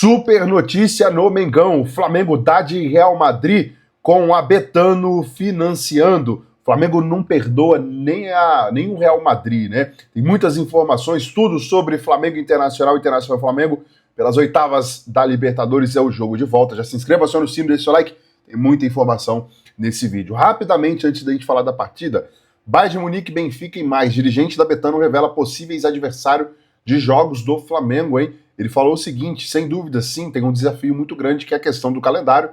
Super notícia no Mengão. Flamengo dá de Real Madrid com a Betano financiando. O Flamengo não perdoa nem o Real Madrid, né? Tem muitas informações, tudo sobre Flamengo Internacional, Internacional Flamengo. Pelas oitavas da Libertadores é o jogo de volta. Já se inscreva, acione o sino, deixe seu like. Tem muita informação nesse vídeo. Rapidamente, antes da gente falar da partida, Bayern de Munique, Benfica e mais. Dirigente da Betano revela possíveis adversários de jogos do Flamengo, hein? Ele falou o seguinte: sem dúvida, sim, tem um desafio muito grande que é a questão do calendário,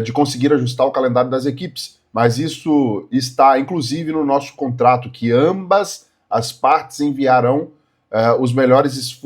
de conseguir ajustar o calendário das equipes. Mas isso está, inclusive, no nosso contrato, que ambas as partes enviarão os melhores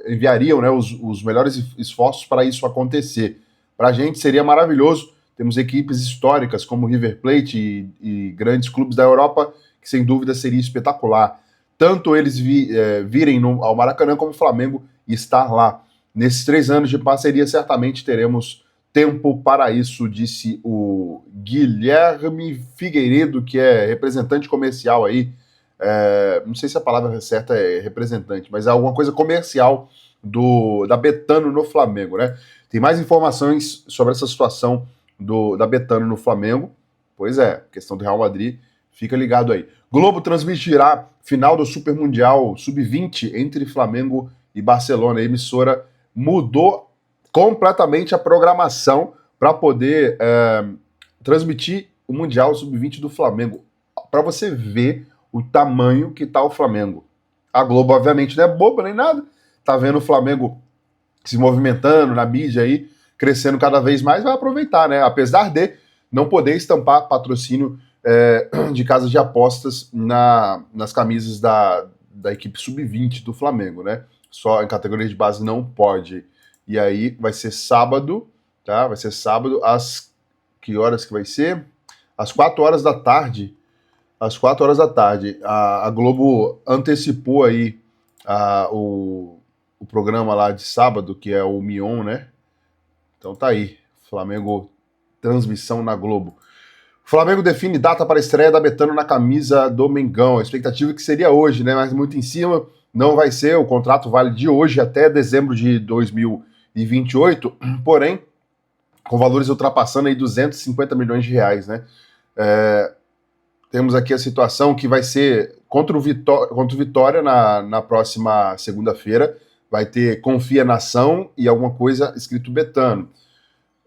enviariam, né, os melhores esforços para isso acontecer. Para a gente seria maravilhoso. Temos equipes históricas como River Plate e grandes clubes da Europa, que sem dúvida seria espetacular. Tanto eles virem ao Maracanã como o Flamengo estar lá. Nesses 3 anos de parceria, certamente teremos tempo para isso, disse o Guilherme Figueiredo, que é representante comercial aí. Não sei se a palavra certa é representante, mas é alguma coisa comercial da Betano no Flamengo, né? Tem mais informações sobre essa situação da Betano no Flamengo. Pois é, questão do Real Madrid, fica ligado aí. Globo transmitirá final do Super Mundial Sub-20 entre Flamengo e Barcelona. A emissora mudou completamente a programação para poder transmitir o Mundial Sub-20 do Flamengo. Para você ver o tamanho que tá o Flamengo. A Globo, obviamente, não é boba nem nada. Tá vendo o Flamengo se movimentando na mídia aí, crescendo cada vez mais, vai aproveitar, né? Apesar de não poder estampar patrocínio de casas de apostas nas camisas da equipe Sub-20 do Flamengo, né? Só em categoria de base não pode. E aí vai ser sábado, tá? Vai ser sábado às... Que horas que vai ser? Às 4 horas da tarde. Às 4 horas da tarde. A Globo antecipou aí o programa lá de sábado, que é o Mion, né? Então tá aí. Flamengo, transmissão na Globo. O Flamengo define data para a estreia da Betano na camisa do Mengão. A expectativa é que seria hoje, né? Mas muito em cima. Não vai ser, o contrato vale de hoje até dezembro de 2028, porém, com valores ultrapassando aí 250 milhões de reais, né? Temos aqui a situação que vai ser contra o Vitória na próxima segunda-feira, vai ter Confia Nação e alguma coisa escrito Betano.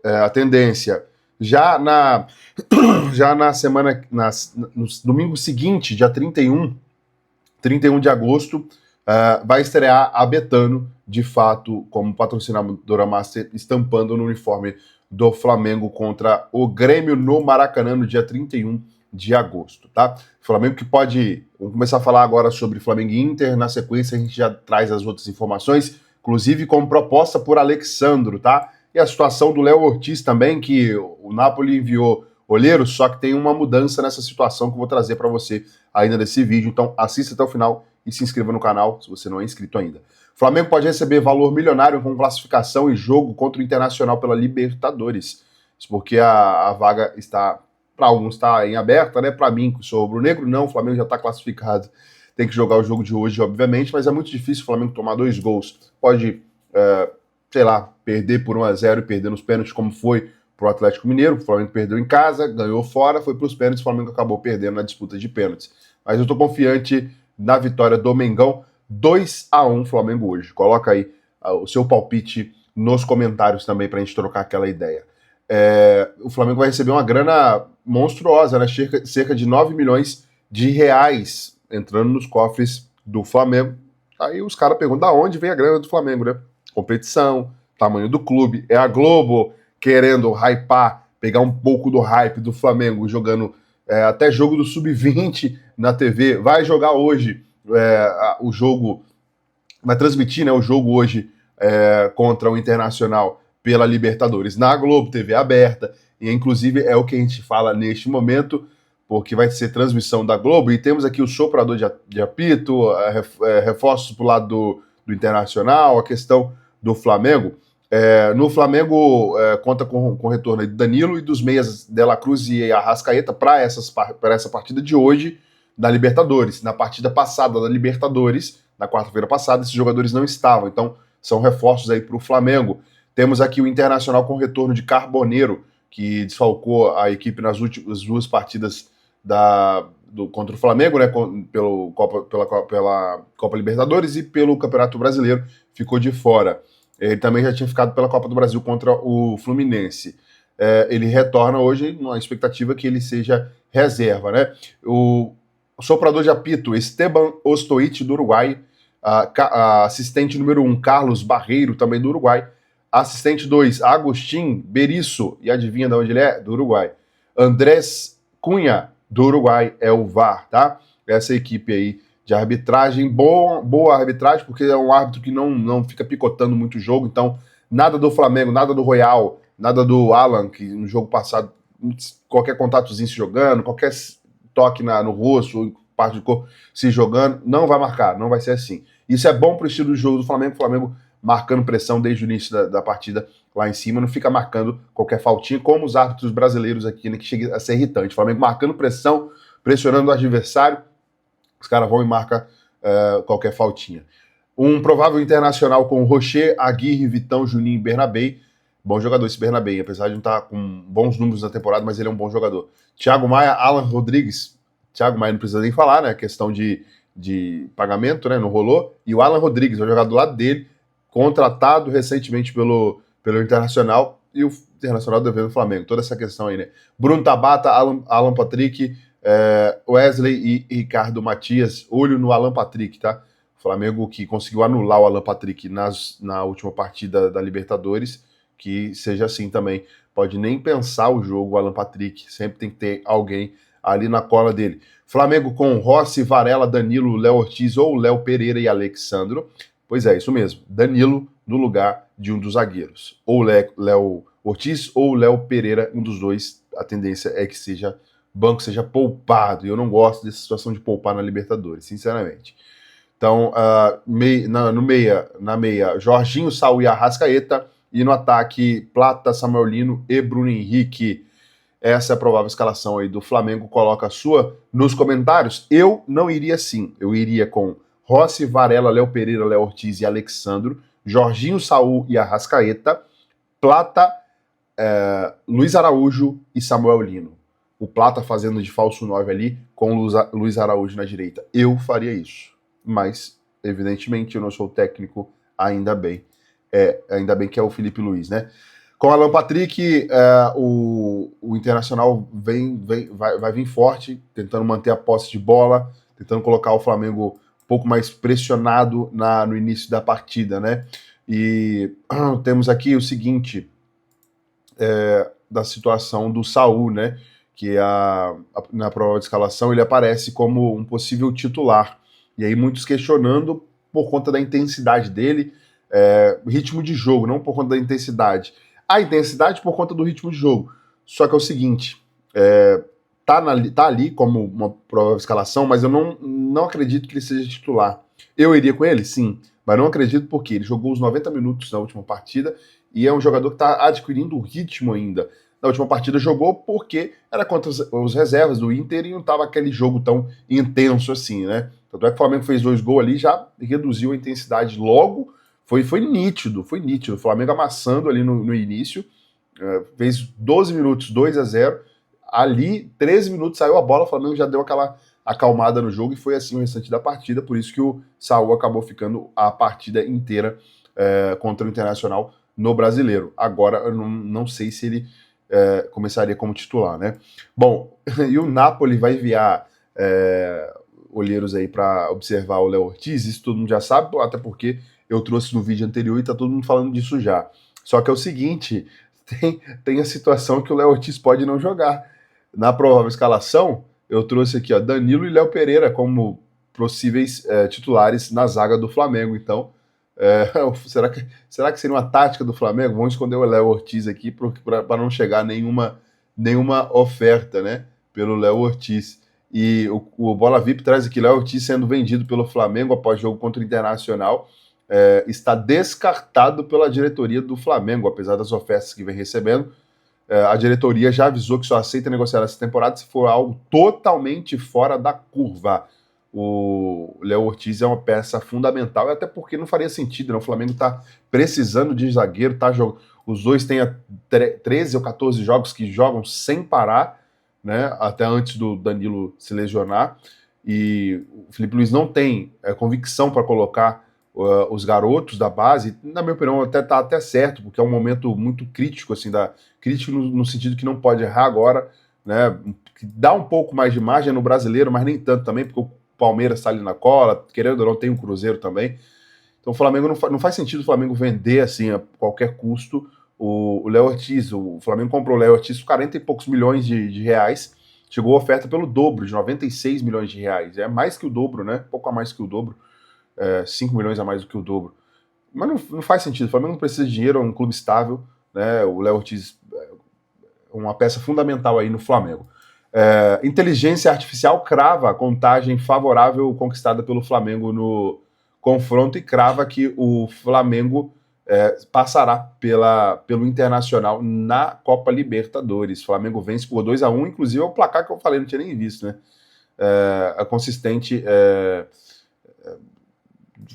A tendência. Já na semana, no domingo seguinte, dia 31 de agosto, vai estrear a Betano, de fato, como patrocinadora master, estampando no uniforme do Flamengo contra o Grêmio no Maracanã no dia 31 de agosto, tá? Flamengo que pode... Vamos começar a falar agora sobre Flamengo e Inter, na sequência a gente já traz as outras informações, inclusive como proposta por Alexandro, tá? E a situação do Léo Ortiz também, que o Napoli enviou olheiro, só que tem uma mudança nessa situação que eu vou trazer para você ainda nesse vídeo, então assista até o final e se inscreva no canal, se você não é inscrito ainda. O Flamengo pode receber valor milionário com classificação e jogo contra o Internacional pela Libertadores. Isso porque a vaga está, para alguns está em aberta, né? Para mim, que sou rubro-negro, não, o Flamengo já está classificado. Tem que jogar o jogo de hoje, obviamente, mas é muito difícil o Flamengo tomar 2 gols. Pode, sei lá, perder por 1-0 e perder nos pênaltis, como foi pro Atlético Mineiro. O Flamengo perdeu em casa, ganhou fora, foi para os pênaltis, o Flamengo acabou perdendo na disputa de pênaltis. Mas eu estou confiante na vitória do Mengão, 2-1 Flamengo hoje. Coloca aí o seu palpite nos comentários também pra gente trocar aquela ideia. O Flamengo vai receber uma grana monstruosa, né? Cerca de 9 milhões de reais entrando nos cofres do Flamengo. Aí os caras perguntam, da onde vem a grana do Flamengo, né? Competição, tamanho do clube, é a Globo querendo hypar, pegar um pouco do hype do Flamengo, jogando até jogo do Sub-20 na TV, vai jogar hoje o jogo, vai transmitir, né, o jogo hoje contra o Internacional pela Libertadores na Globo, TV aberta, e inclusive é o que a gente fala neste momento, porque vai ser transmissão da Globo, e temos aqui o soprador de apito, reforços pro lado do Internacional, a questão do Flamengo. No Flamengo conta com o retorno do Danilo e dos meias De La Cruz e Arrascaeta para essa partida de hoje da Libertadores. Na partida passada da Libertadores, na quarta-feira passada, esses jogadores não estavam. Então, são reforços aí para o Flamengo. Temos aqui o Internacional com retorno de Carboneiro, que desfalcou a equipe nas últimas 2 partidas contra o Flamengo, né, pela Copa Libertadores e pelo Campeonato Brasileiro, ficou de fora. Ele também já tinha ficado pela Copa do Brasil contra o Fluminense. Ele retorna hoje na expectativa que ele seja reserva, né? O soprador de apito, Esteban Ostoit, do Uruguai. Assistente número 1, Carlos Barreiro, também do Uruguai. Assistente 2, Agustín Berisso, e adivinha de onde ele é? Do Uruguai. Andrés Cunha, do Uruguai, é o VAR, tá? Essa equipe aí de arbitragem, boa arbitragem, porque é um árbitro que não fica picotando muito o jogo, então nada do Flamengo, nada do Royal, nada do Alan, que no jogo passado, qualquer contatozinho se jogando, qualquer toque no rosto, parte do corpo se jogando, não vai marcar, não vai ser assim. Isso é bom pro estilo do jogo do Flamengo, o Flamengo marcando pressão desde o início da partida lá em cima, não fica marcando qualquer faltinha, como os árbitros brasileiros aqui, né, que chega a ser irritante. O Flamengo marcando pressão, pressionando o adversário, os caras vão e marcam qualquer faltinha. Um provável internacional com Rocher, Aguirre, Vitão, Juninho e Bernabé. Bom jogador esse Bernabé, apesar de não estar com bons números na temporada, mas ele é um bom jogador. Thiago Maia, Alan Rodrigues. Thiago Maia não precisa nem falar, né? Questão de pagamento, né? Não rolou. E o Alan Rodrigues, vai jogar do lado dele, contratado recentemente pelo Internacional, e o Internacional devendo o Flamengo. Toda essa questão aí, né? Bruno Tabata, Alan Patrick, Wesley e Ricardo Matias. Olho no Alan Patrick, tá? O Flamengo que conseguiu anular o Alan Patrick na última partida da Libertadores, que seja assim também. Pode nem pensar o jogo, o Alan Patrick. Sempre tem que ter alguém ali na cola dele. Flamengo com Rossi, Varela, Danilo, Léo Ortiz ou Léo Pereira e Alexandro. Pois é, isso mesmo. Danilo no lugar de um dos zagueiros. Ou Léo Ortiz ou Léo Pereira, um dos dois. A tendência é que banco seja poupado. E eu não gosto dessa situação de poupar na Libertadores, sinceramente. Então, na meia, Jorginho, Saúl e Arrascaeta. E no ataque, Plata, Samuel Lino e Bruno Henrique. Essa é a provável escalação aí do Flamengo. Coloca a sua nos comentários. Eu não iria assim. Eu iria com Rossi, Varela, Léo Pereira, Léo Ortiz e Alexandro. Jorginho, Saúl e Arrascaeta. Plata, Luiz Araújo e Samuel Lino. O Plata fazendo de falso 9 ali, com Luiz Araújo na direita. Eu faria isso. Mas, evidentemente, eu não sou técnico, ainda bem. Ainda bem que é o Felipe Luiz, né? Com Alan Patrick, o Internacional vai vir forte, tentando manter a posse de bola, tentando colocar o Flamengo um pouco mais pressionado no início da partida, né? E temos aqui o seguinte, da situação do Saúl, né? Que na prova de escalação ele aparece como um possível titular. E aí muitos questionando por conta da intensidade dele, ritmo de jogo, não por conta da intensidade. A intensidade por conta do ritmo de jogo. Só que é o seguinte, tá ali como uma provável escalação, mas eu não acredito que ele seja titular. Eu iria com ele? Sim, mas não acredito porque ele jogou os 90 minutos na última partida e é um jogador que está adquirindo ritmo ainda. Na última partida jogou porque era contra os reservas do Inter e não estava aquele jogo tão intenso assim, né? Tanto é que o Flamengo fez 2 gols ali, já reduziu a intensidade logo. Foi nítido. O Flamengo amassando ali no início, fez 12 minutos, 2-0. Ali, 13 minutos saiu a bola, o Flamengo já deu aquela acalmada no jogo e foi assim o restante da partida, por isso que o Saúl acabou ficando a partida inteira contra o Internacional no Brasileiro. Agora, eu não sei se ele começaria como titular, né? Bom, e o Napoli vai enviar olheiros aí para observar o Léo Ortiz, isso todo mundo já sabe, até porque eu trouxe no vídeo anterior e tá todo mundo falando disso já. Só que é o seguinte, tem a situação que o Léo Ortiz pode não jogar. Na provável escalação, eu trouxe aqui, ó, Danilo e Léo Pereira como possíveis titulares na zaga do Flamengo. Então, será que seria uma tática do Flamengo? Vamos esconder o Léo Ortiz aqui para não chegar nenhuma oferta, né, pelo Léo Ortiz. E o Bola VIP traz aqui, Léo Ortiz sendo vendido pelo Flamengo após jogo contra o Internacional. Está descartado pela diretoria do Flamengo, apesar das ofertas que vem recebendo. A diretoria já avisou que só aceita negociar essa temporada se for algo totalmente fora da curva. o Léo Ortiz é uma peça fundamental, até porque não faria sentido, né? O Flamengo está precisando de zagueiro, tá jogando. Os dois têm 13 ou 14 jogos que jogam sem parar, né? Até antes do Danilo se lesionar. E o Felipe Luiz não tem convicção para colocar os garotos da base. Na minha opinião, até tá até certo, porque é um momento muito crítico, assim, crítico no sentido que não pode errar agora, né? Que dá um pouco mais de margem no brasileiro, mas nem tanto também, porque o Palmeiras está ali na cola, querendo ou não, tem o Cruzeiro também. Então o Flamengo não faz sentido o Flamengo vender assim a qualquer custo o Léo Ortiz. O Flamengo comprou o Léo Ortiz por 40 e poucos milhões de reais. Chegou a oferta pelo dobro, de 96 milhões de reais. É mais que o dobro, né? Pouco a mais que o dobro. 5 milhões a mais do que o dobro. Mas não faz sentido. O Flamengo não precisa de dinheiro, é um clube estável. Né? O Léo Ortiz é uma peça fundamental aí no Flamengo. Inteligência artificial crava a contagem favorável conquistada pelo Flamengo no confronto e crava que o Flamengo passará pelo Internacional na Copa Libertadores. O Flamengo vence por 2-1, inclusive é o placar que eu falei, não tinha nem visto, né? A consistente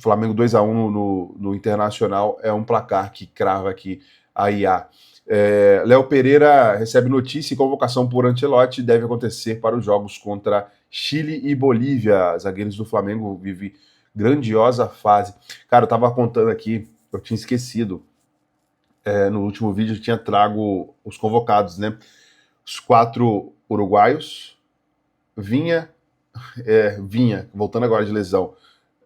Flamengo 2-1 no Internacional é um placar que crava aqui a IA. Léo Pereira recebe notícia e convocação por Ancelotti deve acontecer para os jogos contra Chile e Bolívia. Zagueiros do Flamengo vivem grandiosa fase. Cara, eu tava contando aqui, eu tinha esquecido. No último vídeo eu tinha trago os convocados, né? Os 4 uruguaios, Vinha, voltando agora de lesão,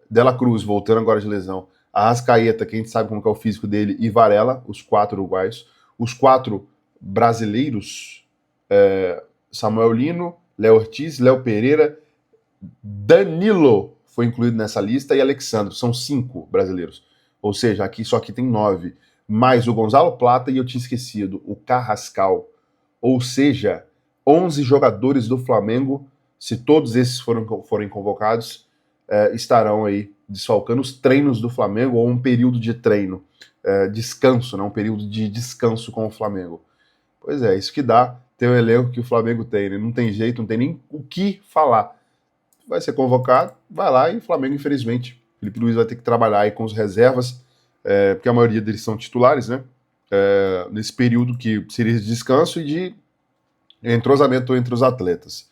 Dela Cruz, voltando agora de lesão, Arrascaeta, que a gente sabe como é o físico dele, e Varela, os 4 uruguaios. Os 4 brasileiros, Samuel Lino, Léo Ortiz, Léo Pereira, Danilo foi incluído nessa lista e Alexandre. São 5 brasileiros. Ou seja, só aqui tem 9. Mais o Gonzalo Plata e eu tinha esquecido, o Carrascal. Ou seja, 11 jogadores do Flamengo, se todos esses forem convocados, estarão aí desfalcando os treinos do Flamengo ou um período de treino, descanso, né? Um período de descanso com o Flamengo. Pois é, isso que dá ter o elenco que o Flamengo tem, né? Não tem jeito, não tem nem o que falar. Vai ser convocado, vai lá e o Flamengo, infelizmente, Felipe Luiz vai ter que trabalhar aí com os reservas, porque a maioria deles são titulares, né? Nesse período que seria de descanso e de entrosamento entre os atletas.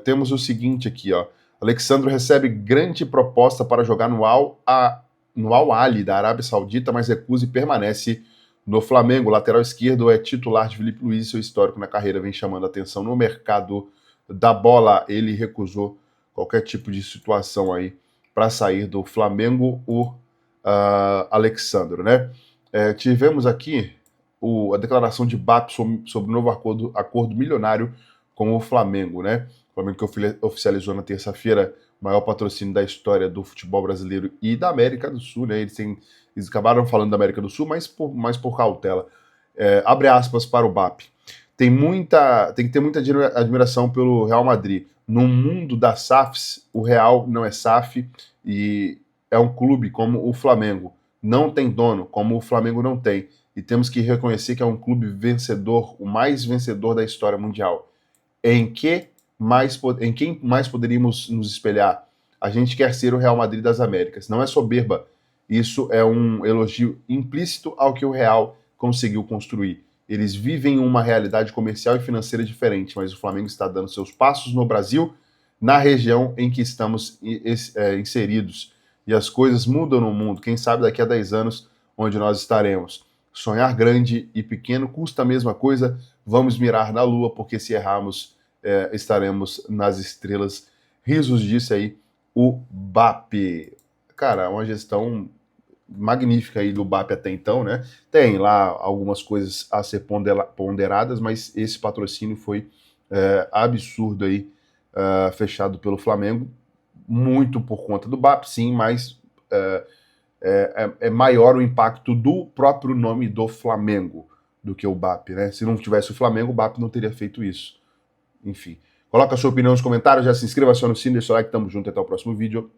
Temos o seguinte aqui, ó. Alexandre recebe grande proposta para jogar no Al-Ahly da Arábia Saudita, mas recusa e permanece no Flamengo. O lateral esquerdo é titular de Felipe Luiz, seu histórico na carreira vem chamando a atenção no mercado da bola. Ele recusou qualquer tipo de situação aí para sair do Flamengo, o Alexandre, né? Tivemos aqui a declaração de BAP sobre o novo acordo milionário com o Flamengo, né? O Flamengo que oficializou na terça-feira o maior patrocínio da história do futebol brasileiro e da América do Sul, né? Eles acabaram falando da América do Sul, mas por cautela. Abre aspas para o BAP. Tem que ter muita admiração pelo Real Madrid. No mundo das SAFs, o Real não é SAF e é um clube como o Flamengo. Não tem dono, como o Flamengo não tem. E temos que reconhecer que é um clube vencedor, o mais vencedor da história mundial. Em quem mais poderíamos nos espelhar? A gente quer ser o Real Madrid das Américas. Não é soberba. Isso é um elogio implícito ao que o Real conseguiu construir. Eles vivem uma realidade comercial e financeira diferente, mas o Flamengo está dando seus passos no Brasil, na região em que estamos inseridos. E as coisas mudam no mundo. Quem sabe daqui a 10 anos, onde nós estaremos. Sonhar grande e pequeno custa a mesma coisa. Vamos mirar na lua, porque se errarmos, estaremos nas estrelas. Risos disse aí o BAP. Cara, uma gestão magnífica aí do BAP até então, né? Tem lá algumas coisas a ser ponderadas, mas esse patrocínio foi absurdo aí, fechado pelo Flamengo, muito por conta do BAP, sim, mas é maior o impacto do próprio nome do Flamengo do que o BAP, né? Se não tivesse o Flamengo, o BAP não teria feito isso. Enfim. Coloca a sua opinião nos comentários, já se inscreva, aciona o sininho, deixa o like, tamo junto, até o próximo vídeo.